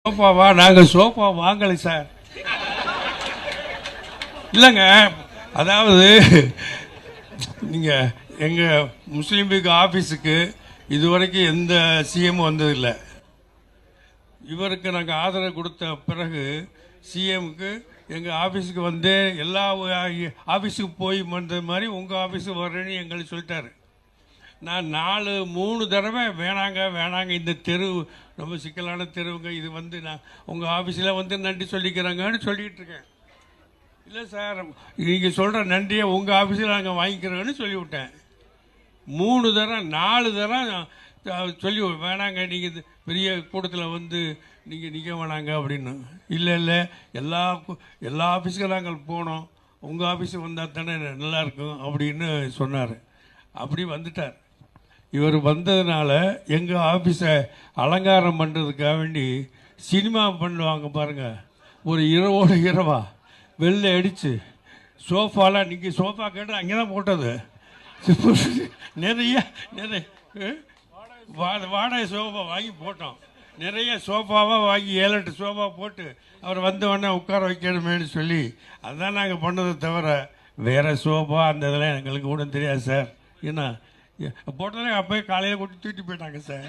சோஃபாவா? நாங்கள் சோஃபா வாங்கலை சார். இல்லைங்க, அதாவது நீங்கள் எங்கள் முஸ்லீம் லீக் ஆஃபீஸுக்கு இதுவரைக்கும் எந்த சிஎம் வந்ததில்லை. இவருக்கு நாங்கள் ஆதரவு கொடுத்த பிறகு சிஎம்க்கு எங்கள் ஆஃபீஸுக்கு வந்து எல்லா ஆஃபீஸுக்கு போய் வந்த மாதிரி உங்கள் ஆஃபீஸுக்கு வர்றேன்னு எங்களுக்கு சொல்லிட்டாரு. நான் 3 தடவை வேணாங்க இந்த தெரு ரொம்ப சிக்கலான தெருவுங்க, இது வந்து நான் உங்கள் ஆஃபீஸில் வந்து நன்றி சொல்லிக்கிறேங்கன்னு சொல்லிகிட்டு இருக்கேன். இல்லை சார், நீங்கள் சொல்கிற நன்றியை உங்கள் ஆஃபீஸில் நாங்கள் வாங்கிக்கிறோன்னு சொல்லிவிட்டேன். 3 தரம் 4 தரம் சொல்லி வேணாங்க, நீங்கள் பெரிய கூட்டத்தில் வந்து நீங்கள் நிற்க வேணாங்க அப்படின்னு. இல்லை எல்லா ஆஃபீஸுக்கும் நாங்கள் போனோம், உங்கள் ஆஃபீஸுக்கு வந்தால் தானே நல்லாயிருக்கும் அப்படின்னு சொன்னார். அப்படி வந்துட்டார். இவர் வந்ததுனால எங்கள் ஆஃபீஸை அலங்காரம் பண்ணுறதுக்காக வேண்டி சினிமா பண்ணுவாங்க பாருங்கள், ஒரு இரவோடு இரவா வெளில அடித்து சோஃபாலாம் நீங்கள் சோஃபா கேட்டு அங்கே தான் போட்டது. நிறைய வாடகை சோஃபா வாங்கி போட்டோம். நிறைய சோஃபாவாக வாங்கி 7-8 சோஃபா போட்டு அவர் வந்தவொடனே உட்கார வைக்கணுமேனு சொல்லி அதுதான் நாங்கள் பண்ணதை தவிர வேறு சோஃபா அந்த இதெல்லாம் எங்களுக்கு கூட தெரியாது சார். ஏன்னா போட்டோன்னே அப்போயே காலையில் கொண்டு தூக்கிட்டு போயிட்டாங்க சார்.